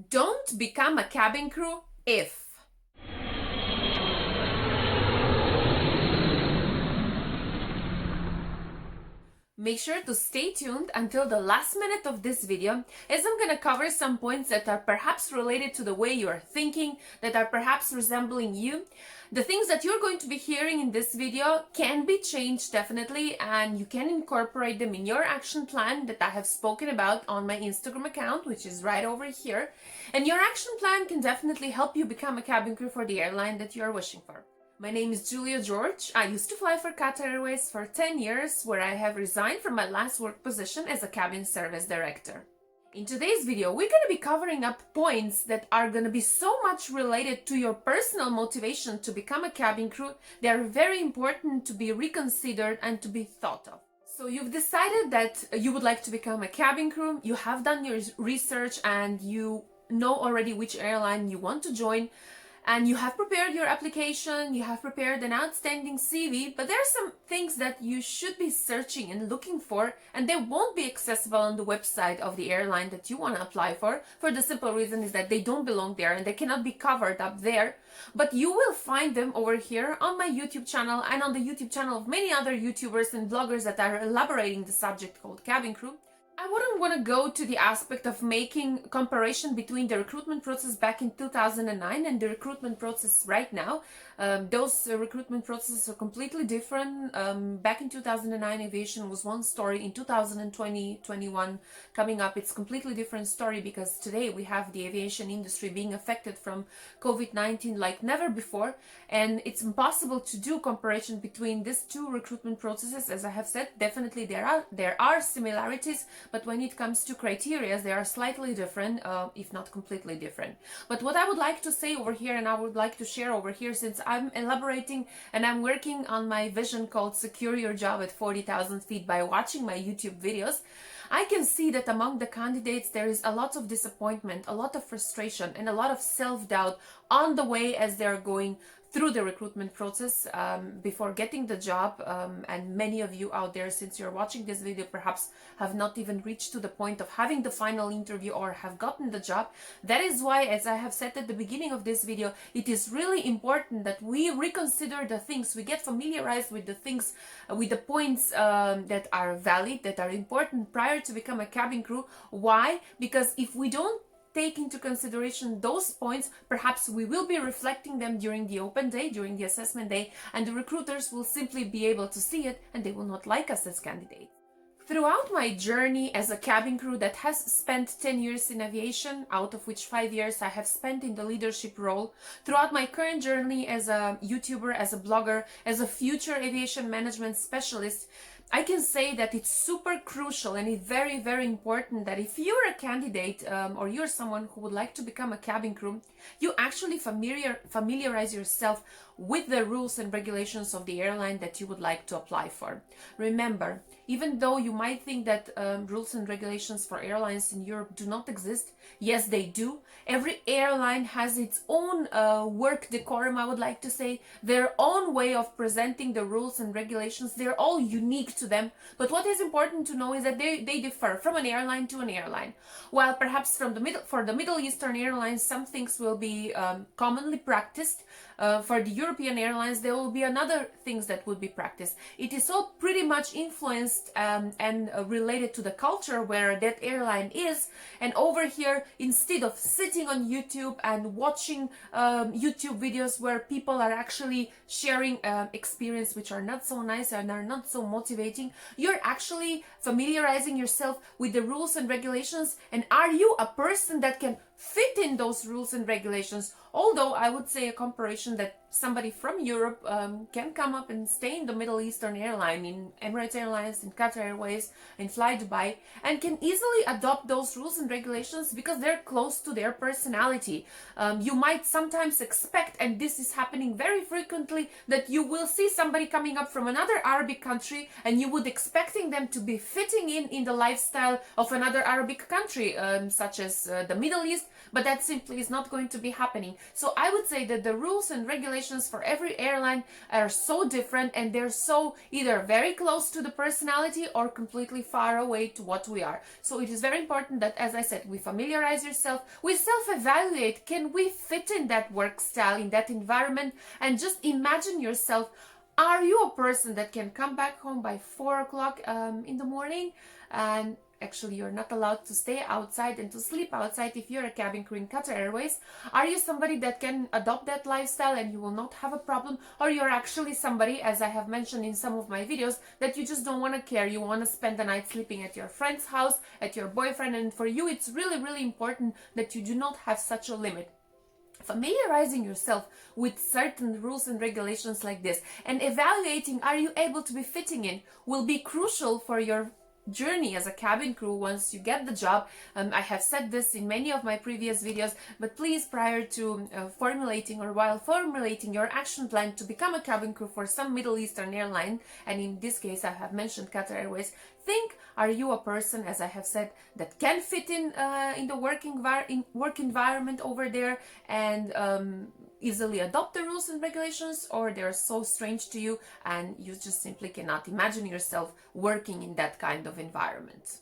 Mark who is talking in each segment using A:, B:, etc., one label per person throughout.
A: Don't become a cabin crew if. Make sure to stay tuned until the last minute of this video, as I'm going to cover some points that are perhaps related to the way you are thinking, that are perhaps resembling you. The things that you're going to be hearing in this video can be changed definitely, and you can incorporate them in your action plan that I have spoken about on my Instagram account, which is right over here. And your action plan can definitely help you become a cabin crew for the airline that you are wishing for. My name is Julia George. I used to fly for Qatar Airways for 10 years, where I have resigned from my last work position as a cabin service director. In today's video, we're going to be covering up points that are going to be so much related to your personal motivation to become a cabin crew. They are very important to be reconsidered and to be thought of. So you've decided that you would like to become a cabin crew, you have done your research and you know already which airline you want to join. And you have prepared your application, you have prepared an outstanding CV, but there are some things that you should be searching and looking for, and they won't be accessible on the website of the airline that you want to apply for the simple reason is that they don't belong there and they cannot be covered up there. But you will find them over here on my YouTube channel and on the YouTube channel of many other YouTubers and bloggers that are elaborating the subject called cabin crew. I wouldn't want to go to the aspect of making comparison between the recruitment process back in 2009 and the recruitment process right now. Those recruitment processes are completely different. Back in 2009, aviation was one story. In 2020-21 coming up, it's completely different story because today we have the aviation industry being affected from COVID-19 like never before. And it's impossible to do comparison between these two recruitment processes. As I have said, definitely there are similarities, but when it comes to criteria, they are slightly different, if not completely different. But what I would like to say over here, and I would like to share over here, since I'm elaborating and I'm working on my vision called Secure Your Job at 40,000 feet by watching my YouTube videos, I can see that among the candidates there is a lot of disappointment, a lot of frustration, and a lot of self-doubt on the way as they're going through the recruitment process before getting the job. And many of you out there, since you're watching this video, perhaps have not even reached to the point of having the final interview or have gotten the job. That is why, as I have said at the beginning of this video, it is really important that we reconsider the things, we get familiarized with the things, with the points that are valid, that are important prior to become a cabin crew. Why? Because if we don't take into consideration those points, perhaps we will be reflecting them during the open day, during the assessment day, and the recruiters will simply be able to see it and they will not like us as candidates. Throughout my journey as a cabin crew that has spent 10 years in aviation, out of which 5 years I have spent in the leadership role, throughout my current journey as a YouTuber, as a blogger, as a future aviation management specialist, I can say that it's super crucial and it's very, very important that if you're a candidate or you're someone who would like to become a cabin crew, you actually familiarize yourself with the rules and regulations of the airline that you would like to apply for. Remember, even though you might think that rules and regulations for airlines in Europe do not exist, yes, they do. Every airline has its own work decorum, I would like to say, their own way of presenting the rules and regulations. They're all unique to them. But what is important to know is that they differ from an airline to an airline. While perhaps for the Middle Eastern airlines, some things will be commonly practiced, for the European airlines, there will be another things that would be practiced. It is all pretty much influenced and related to the culture where that airline is. And over here, instead of sitting on YouTube and watching YouTube videos where people are actually sharing experience which are not so nice and are not so motivating, you're actually familiarizing yourself with the rules and regulations. And are you a person that can fit in those rules and regulations? Although I would say a comparison that somebody from Europe can come up and stay in the Middle Eastern airline, in Emirates Airlines, in Qatar Airways, and fly Dubai, and can easily adopt those rules and regulations because they're close to their personality. You might sometimes expect, and this is happening very frequently, that you will see somebody coming up from another Arabic country and you would expecting them to be fitting in the lifestyle of another Arabic country, such as the Middle East, but that simply is not going to be happening. So I would say that the rules and regulations for every airline are so different, and they're so either very close to the personality or completely far away to what we are. So it is very important that, as I said, we familiarize yourself, we self-evaluate, can we fit in that work style, in that environment, and just imagine yourself, are you a person that can come back home by 4 o'clock in the morning? And actually, you're not allowed to stay outside and to sleep outside if you're a cabin crew in Qatar Airways. Are you somebody that can adopt that lifestyle and you will not have a problem? Or you're actually somebody, as I have mentioned in some of my videos, that you just don't want to care. You want to spend the night sleeping at your friend's house, at your boyfriend, and for you it's really, really important that you do not have such a limit. Familiarizing yourself with certain rules and regulations like this and evaluating, are you able to be fitting in, will be crucial for your journey as a cabin crew once you get the job. I have said this in many of my previous videos, but please, prior to formulating or while formulating your action plan to become a cabin crew for some Middle Eastern airline, and in this case I have mentioned Qatar Airways, think, are you a person, as I have said, that can fit in the work environment over there and easily adopt the rules and regulations, or they're so strange to you and you just simply cannot imagine yourself working in that kind of environment.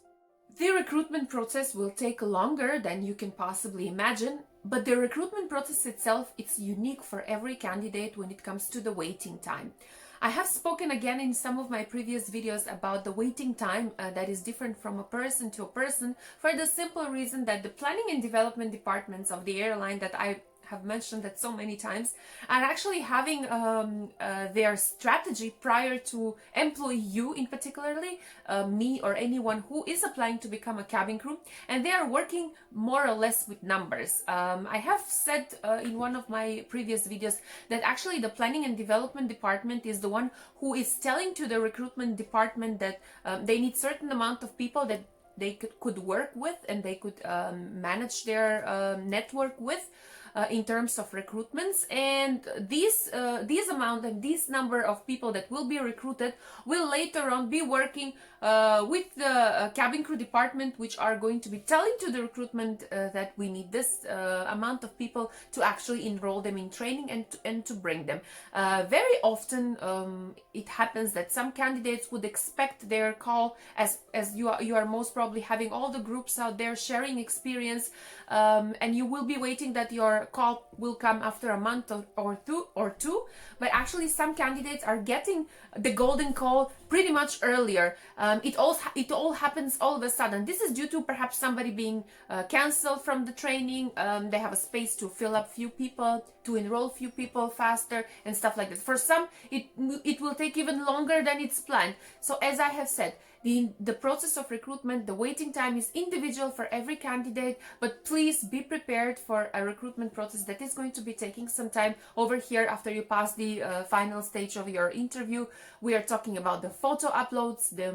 A: The recruitment process will take longer than you can possibly imagine, but the recruitment process itself, it's unique for every candidate when it comes to the waiting time. I have spoken again in some of my previous videos about the waiting time that is different from a person to a person, for the simple reason that the planning and development departments of the airline that I have mentioned that so many times are actually having their strategy prior to employ you, in particularly me or anyone who is applying to become a cabin crew, and they are working more or less with numbers. I have said in one of my previous videos that actually the planning and development department is the one who is telling to the recruitment department that they need certain amount of people that they could work with and they could manage their network with in terms of recruitments, and these amount and this number of people that will be recruited will later on be working with the cabin crew department, which are going to be telling to the recruitment that we need this amount of people to actually enroll them in training and to bring them. Very often it happens that some candidates would expect their call, as you are most probably having all the groups out there sharing experience, and you will be waiting that your call will come after a month or two, but actually some candidates are getting the golden call pretty much earlier. It all happens all of a sudden. This is due to perhaps somebody being cancelled from the training. They have a space to fill up few people, to enroll few people faster and stuff like that. For some, it will take even longer than it's planned. So as I have said, the process of recruitment, the waiting time is individual for every candidate, but please be prepared for a recruitment process that is going to be taking some time. Over here, after you pass the final stage of your interview, we are talking about the photo uploads, the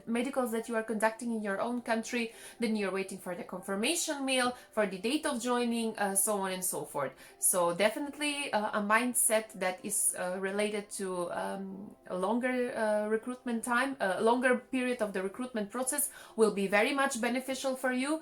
A: medicals that you are conducting in your own country, then you're waiting for the confirmation mail, for the date of joining, so on and so forth. So definitely a mindset that is related to a longer recruitment time, a longer period of the recruitment process will be very much beneficial for you.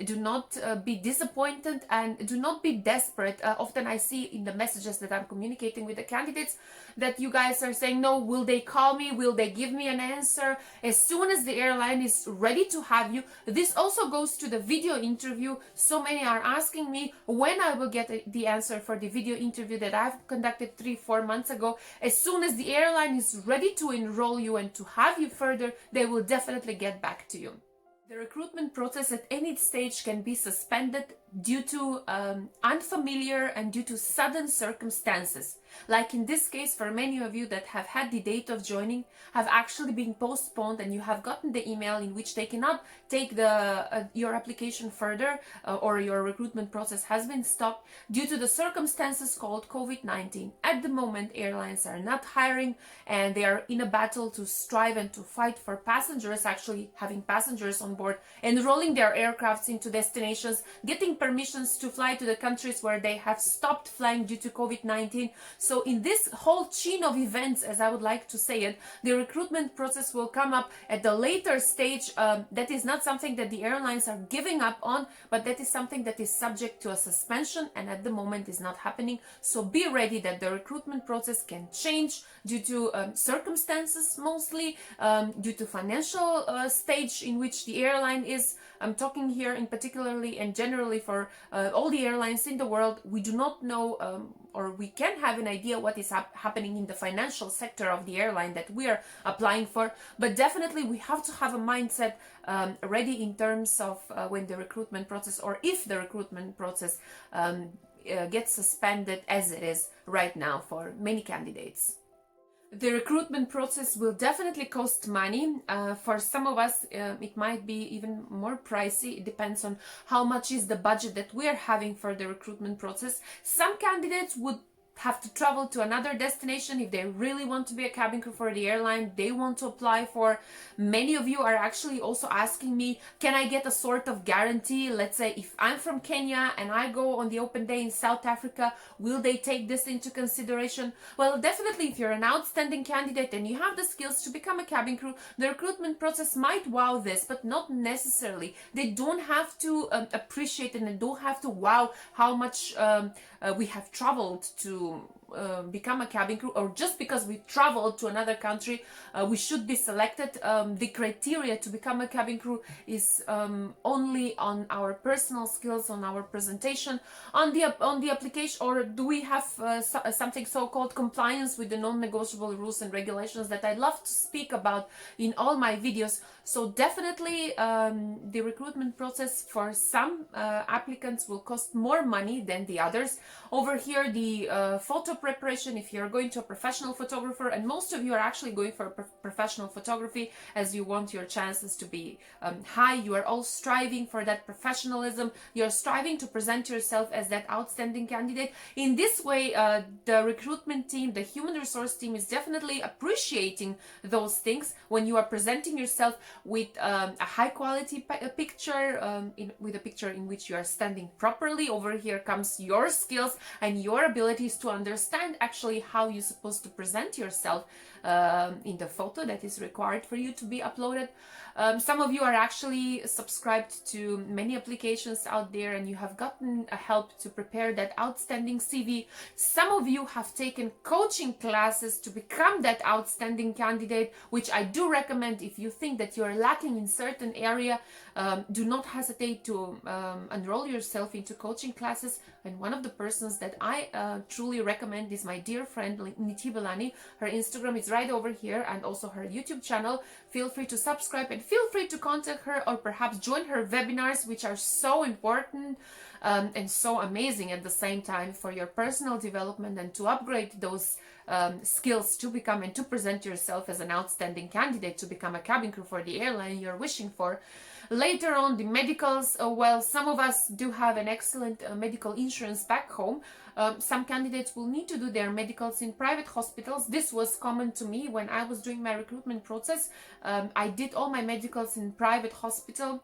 A: Do not be disappointed and do not be desperate. Often I see in the messages that I'm communicating with the candidates that you guys are saying, no, will they call me? Will they give me an answer? As soon as the airline is ready to have you. This also goes to the video interview. So many are asking me when I will get the answer for the video interview that I've conducted 3-4 months ago. As soon as the airline is ready to enroll you and to have you further, they will definitely get back to you. The recruitment process at any stage can be suspended due to unfamiliar and due to sudden circumstances. Like in this case, for many of you that have had the date of joining have actually been postponed, and you have gotten the email in which they cannot take your application further, or your recruitment process has been stopped due to the circumstances called COVID-19. At the moment, airlines are not hiring, and they are in a battle to strive and to fight for passengers, actually having passengers on board, enrolling their aircrafts into destinations, getting permissions to fly to the countries where they have stopped flying due to COVID-19. So in this whole chain of events, as I would like to say it, the recruitment process will come up at the later stage. That is not something that the airlines are giving up on, but that is something that is subject to a suspension and at the moment is not happening. So be ready that the recruitment process can change due to circumstances, mostly due to financial stage in which the airline is. I'm talking here in particularly and generally for all the airlines in the world. We do not know or we can have an idea what is happening in the financial sector of the airline that we are applying for, but definitely we have to have a mindset ready in terms of when the recruitment process, or if the recruitment process gets suspended as it is right now for many candidates. The recruitment process will definitely cost money. For some of us, it might be even more pricey. It depends on how much is the budget that we are having for the recruitment process. Some candidates would have to travel to another destination if they really want to be a cabin crew for the airline, they want to apply for. Many of you are actually also asking me, can I get a sort of guarantee? Let's say if I'm from Kenya and I go on the open day in South Africa, will they take this into consideration? Well, definitely if you're an outstanding candidate and you have the skills to become a cabin crew, the recruitment process might wow this, but not necessarily. They don't have to appreciate and they don't have to wow how much we have traveled to become a cabin crew, or just because we traveled to another country we should be selected. The criteria to become a cabin crew is only on our personal skills, on our presentation, on the application, or do we have something so-called compliance with the non-negotiable rules and regulations that I love to speak about in all my videos. So definitely the recruitment process for some applicants will cost more money than the others. Over here, the photo preparation, if you're going to a professional photographer, and most of you are actually going for professional photography as you want your chances to be high, you are all striving for that professionalism, you're striving to present yourself as that outstanding candidate. In this way, the recruitment team, the human resource team is definitely appreciating those things when you are presenting yourself with a high quality picture, with a picture in which you are standing properly. Over here comes your skills and your abilities to understand actually how you're supposed to present yourself in the photo that is required for you to be uploaded. Some of you are actually subscribed to many applications out there and you have gotten help to prepare that outstanding CV. Some of you have taken coaching classes to become that outstanding candidate, which I do recommend. If you think that you are lacking in certain area, do not hesitate to enroll yourself into coaching classes. And one of the persons that I truly recommend is my dear friend Nitibelani. Her Instagram is right over here, and also her YouTube channel. Feel free to subscribe and feel free to contact her, or perhaps join her webinars, which are so important and so amazing at the same time for your personal development and to upgrade those skills to become and to present yourself as an outstanding candidate to become a cabin crew for the airline you're wishing for. Later on, the medicals, well, some of us do have an excellent medical insurance back home. Some candidates will need to do their medicals in private hospitals. This was common to me when I was doing my recruitment process. I did all my medicals in private hospital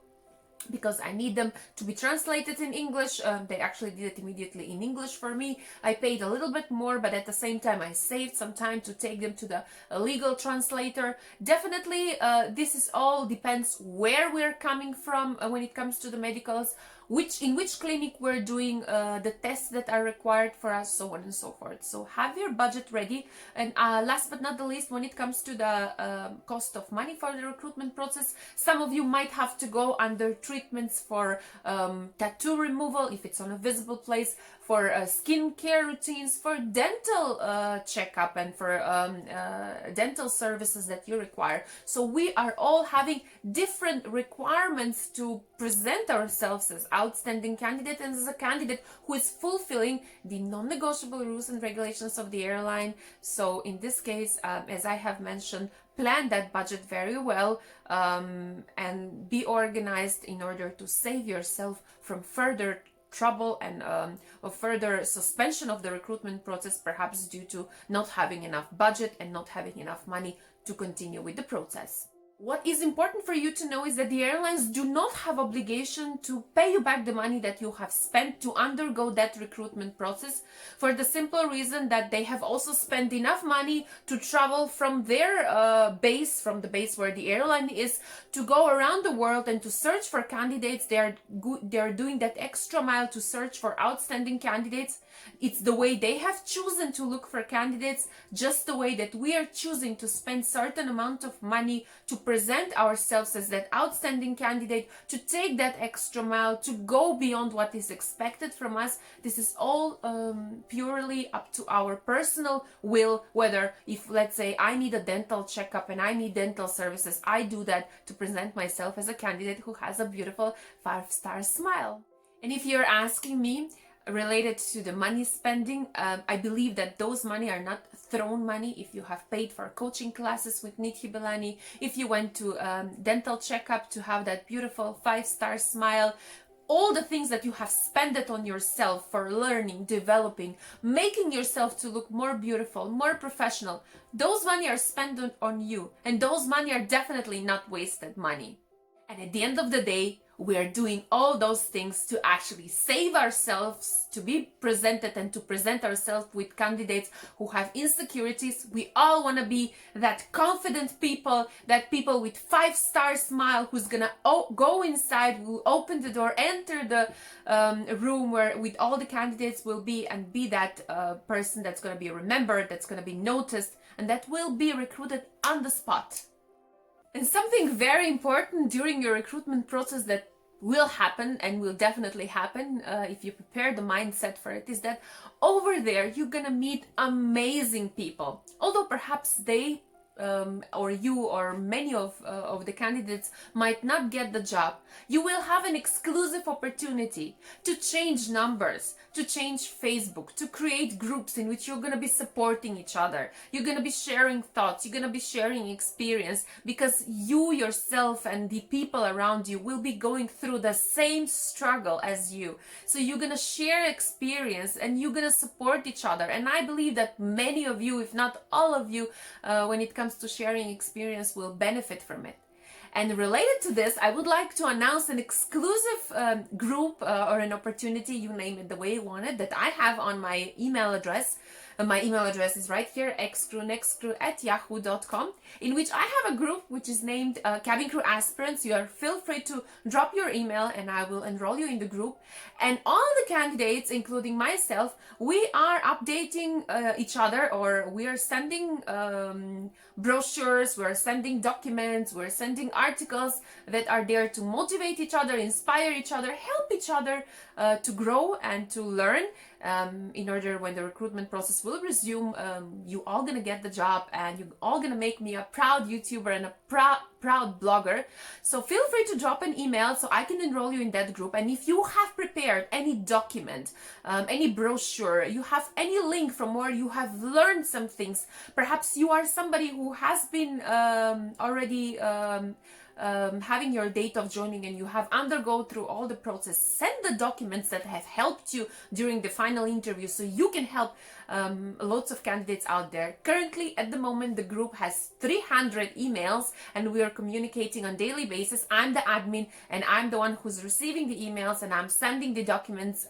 A: because I need them to be translated in English. They actually did it immediately in English for me. I paid a little bit more, but at the same time I saved some time to take them to the legal translator. Definitely this is all depends where we're coming from when it comes to the medicals, in which clinic we're doing the tests that are required for us, so on and so forth. So have your budget ready. And last but not the least, when it comes to the cost of money for the recruitment process, some of you might have to go under treatments for tattoo removal if it's on a visible place, for skin care routines, for dental checkup, and for dental services that you require. So we are all having different requirements to present ourselves as outstanding candidate and as a candidate who is fulfilling the non-negotiable rules and regulations of the airline. So in this case, as I have mentioned, plan that budget very well and be organized in order to save yourself from further trouble and a further suspension of the recruitment process, perhaps due to not having enough budget and not having enough money to continue with the process. What is important for you to know is that the airlines do not have obligation to pay you back the money that you have spent to undergo that recruitment process, for the simple reason that they have also spent enough money to travel from their base, from the base where the airline is, to go around the world and to search for candidates. They are doing that extra mile to search for outstanding candidates. It's the way they have chosen to look for candidates, just the way that we are choosing to spend certain amount of money to present ourselves as that outstanding candidate, to take that extra mile, to go beyond what is expected from us. This is all purely up to our personal will, whether if, let's say, I need a dental checkup and I need dental services, I do that to present myself as a candidate who has a beautiful 5-star smile. And if you're asking me, related to the money spending, I believe that those money are not thrown money. If you have paid for coaching classes with Niti Belani, if you went to dental checkup to have that beautiful 5-star smile, all the things that you have spent it on yourself for learning, developing, making yourself to look more beautiful, more professional, those money are spent on you, and those money are definitely not wasted money. And at the end of the day, we are doing all those things to actually save ourselves, to be presented and to present ourselves with candidates who have insecurities. We all want to be that confident people, that people with 5-star smile who's gonna go inside, will open the door, enter the room where with all the candidates will be, and be that person that's gonna be remembered, that's gonna be noticed, and that will be recruited on the spot. And something very important during your recruitment process that will happen and will definitely happen if you prepare the mindset for it, is that over there you're gonna meet amazing people. Although perhaps they or you or many of the candidates might not get the job, you will have an exclusive opportunity to change numbers, to change Facebook, to create groups in which you're going to be supporting each other. You're going to be sharing thoughts, you're going to be sharing experience, because you yourself and the people around you will be going through the same struggle as you. So you're going to share experience and you're going to support each other. And I believe that many of you, if not all of you, when it comes to sharing experience, will benefit from it. And related to this, I would like to announce an exclusive group or an opportunity, you name it the way you want it, that I have on my email address. My email address is right here, xcrew@yahoo.com, in which I have a group which is named Cabin Crew Aspirants. Feel free to drop your email and I will enroll you in the group. And all the candidates, including myself, we are updating each other, or we are sending brochures, we're sending documents, we're sending articles that are there to motivate each other, inspire each other, help each other to grow and to learn, in order when the recruitment process will resume, you all gonna get the job and you all gonna make me a proud YouTuber and a proud blogger. So feel free to drop an email so I can enroll you in that group. And if you have prepared any document, any brochure, you have any link from where you have learned some things, perhaps you are somebody who has been already having your date of joining and you have undergone through all the process, send the documents that have helped you during the final interview so you can help lots of candidates out there. Currently, at the moment, the group has 300 emails and we are communicating on daily basis. I'm the admin and I'm the one who's receiving the emails, and I'm sending the documents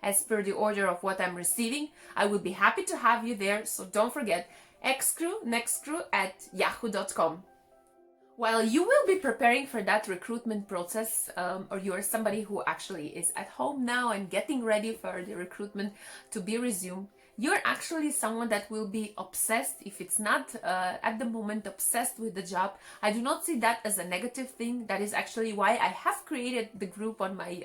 A: as per the order of what I'm receiving. I would be happy to have you there, so don't forget, xcrew@yahoo.com. While you will be preparing for that recruitment process, or you are somebody who actually is at home now and getting ready for the recruitment to be resumed, you're actually someone that will be obsessed, if it's not at the moment obsessed with the job. I do not see that as a negative thing. That is actually why I have created the group on my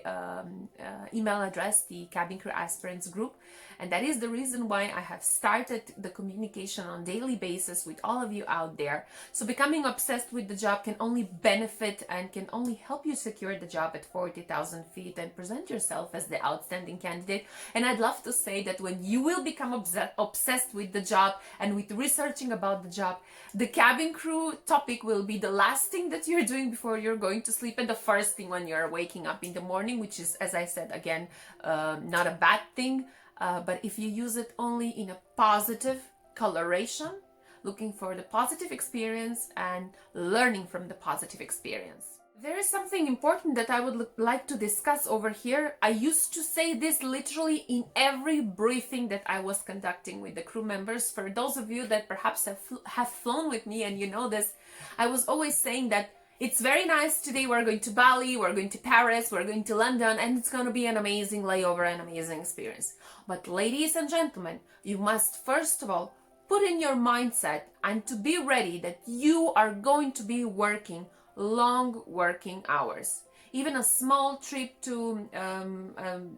A: email address, the Cabin Crew Aspirants group. And that is the reason why I have started the communication on daily basis with all of you out there. So becoming obsessed with the job can only benefit and can only help you secure the job at 40,000 feet and present yourself as the outstanding candidate. And I'd love to say that when you will become obsessed with the job and with researching about the job, the cabin crew topic will be the last thing that you're doing before you're going to sleep and the first thing when you're waking up in the morning, which is, as I said, again, not a bad thing. But if you use it only in a positive coloration, looking for the positive experience and learning from the positive experience. There is something important that I would like to discuss over here. I used to say this literally in every briefing that I was conducting with the crew members. For those of you that perhaps have flown with me and you know this, I was always saying that it's very nice today, we're going to Bali, we're going to Paris, we're going to London, and it's going to be an amazing layover, an amazing experience. But ladies and gentlemen, you must first of all put in your mindset and to be ready that you are going to be working long working hours. Even a small trip to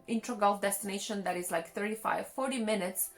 A: intra-Gulf destination that is like 35-40 minutes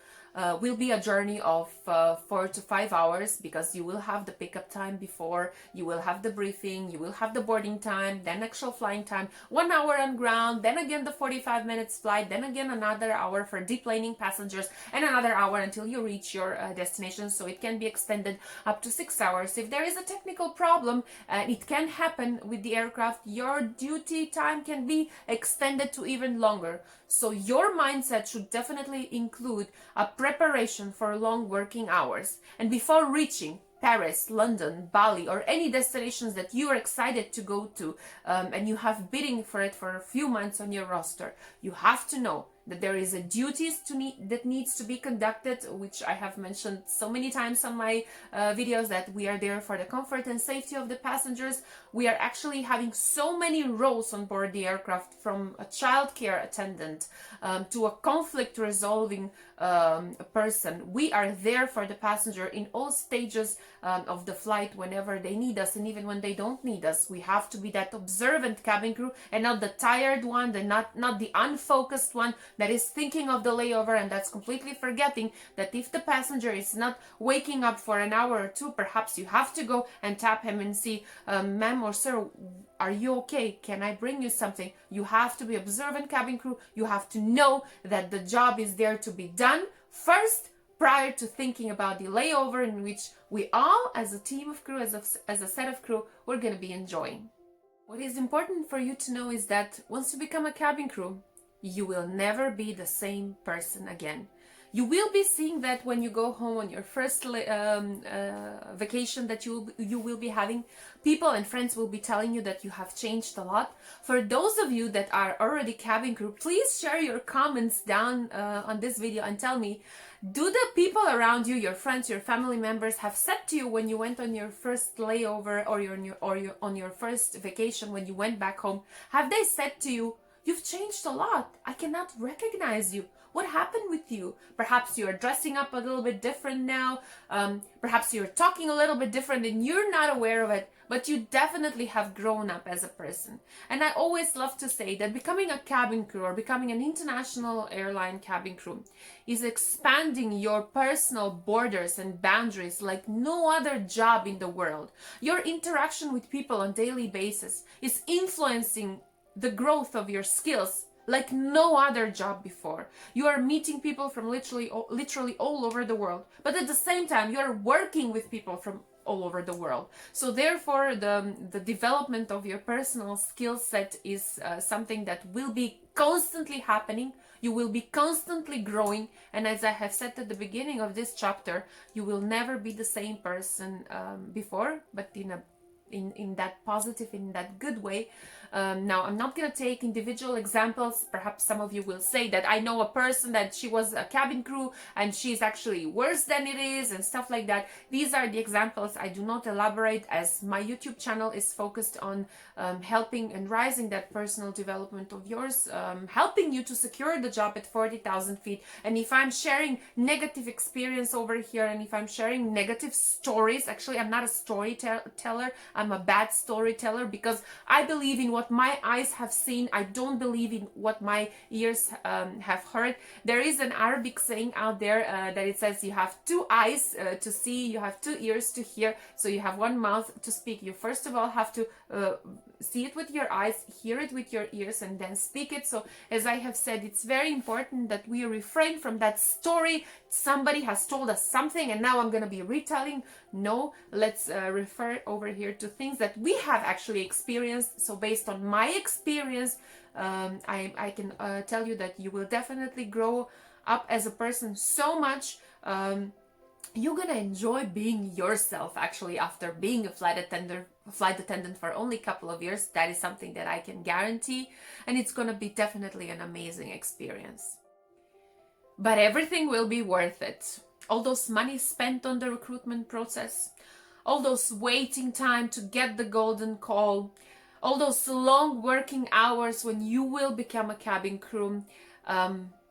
A: will be a journey of 4 to 5 hours, because you will have the pickup time before, you will have the briefing, you will have the boarding time, then actual flying time, 1 hour on ground, then again the 45 minutes flight, then again another hour for deplaning passengers, and another hour until you reach your destination. So it can be extended up to 6 hours. If there is a technical problem, it can happen with the aircraft, your duty time can be extended to even longer. So your mindset should definitely include a preparation for long working hours. And before reaching Paris, London, Bali, or any destinations that you are excited to go to, and you have bidding for it for a few months on your roster, you have to know that there is a duties that needs to be conducted, which I have mentioned so many times on my videos, that we are there for the comfort and safety of the passengers. We are actually having so many roles on board the aircraft, from a childcare attendant to a conflict resolving person. We are there for the passenger in all stages of the flight, whenever they need us, and even when they don't need us. We have to be that observant cabin crew, and not the tired one, not the unfocused one that is thinking of the layover and that's completely forgetting that if the passenger is not waking up for an hour or two, perhaps you have to go and tap him and see, ma'am or sir, are you okay? Can I bring you something? You have to be observant cabin crew. You have to know that the job is there to be done first, prior to thinking about the layover, in which we all, as a team of crew, as a set of crew, we're going to be enjoying. What is important for you to know is that once you become a cabin crew, you will never be the same person again. You will be seeing that when you go home on your first vacation that you will be having. People and friends will be telling you that you have changed a lot. For those of you that are already cabin crew, please share your comments down on this video and tell me, do the people around you, your friends, your family members, have said to you when you went on your first layover or on your first vacation, when you went back home, have they said to you, you've changed a lot, I cannot recognize you? What happened with you? Perhaps you're dressing up a little bit different now. Perhaps you're talking a little bit different and you're not aware of it, but you definitely have grown up as a person. And I always love to say that becoming a cabin crew, or becoming an international airline cabin crew, is expanding your personal borders and boundaries like no other job in the world. Your interaction with people on a daily basis is influencing the growth of your skills like no other job before. You are meeting people from literally all over the world, but at the same time you are working with people from all over the world. So therefore the development of your personal skill set is something that will be constantly happening. You will be constantly growing, and as I have said at the beginning of this chapter, you will never be the same person before, but in that positive, in that good way. Now, I'm not going to take individual examples. Perhaps some of you will say that I know a person that she was a cabin crew and she's actually worse than it is and stuff like that. These are the examples. I do not elaborate, as my YouTube channel is focused on helping and rising that personal development of yours, helping you to secure the job at 40,000 feet. And if I'm sharing negative experience over here, and if I'm sharing negative stories, actually I'm not a storyteller, I'm a bad storyteller, because I believe in what my eyes have seen. I don't believe in what my ears have heard. There is an Arabic saying out there that it says you have 2 eyes to see, you have 2 ears to hear, so you have 1 mouth to speak. You first of all have to see it with your eyes, hear it with your ears, and then speak it. So as I have said, it's very important that we refrain from that story. Somebody has told us something and now I'm going to be retelling. No, let's refer over here to things that we have actually experienced. So based on my experience, I can tell you that you will definitely grow up as a person so much. you're gonna enjoy being yourself actually after being a flight attendant for only a couple of years. That is something that I can guarantee, and it's gonna be definitely an amazing experience. But everything will be worth it. All those money spent on the recruitment process, all those waiting time to get the golden call, all those long working hours when you will become a cabin crew,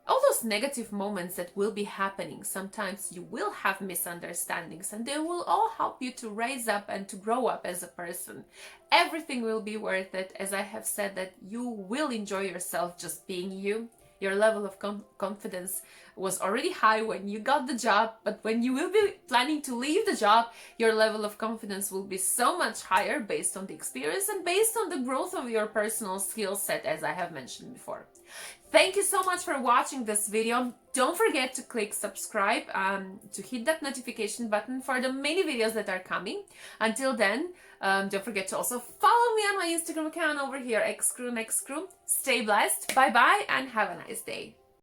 A: all those negative moments that will be happening. Sometimes you will have misunderstandings, and they will all help you to raise up and to grow up as a person. Everything will be worth it, as I have said, that you will enjoy yourself just being you. Your level of confidence was already high when you got the job, but when you will be planning to leave the job, your level of confidence will be so much higher based on the experience and based on the growth of your personal skill set, as I have mentioned before. Thank you so much for watching this video. Don't forget to click subscribe, to hit that notification button for the many videos that are coming. Until then, don't forget to also follow me on my Instagram account over here, xcrew. Stay blessed, bye bye, and have a nice day.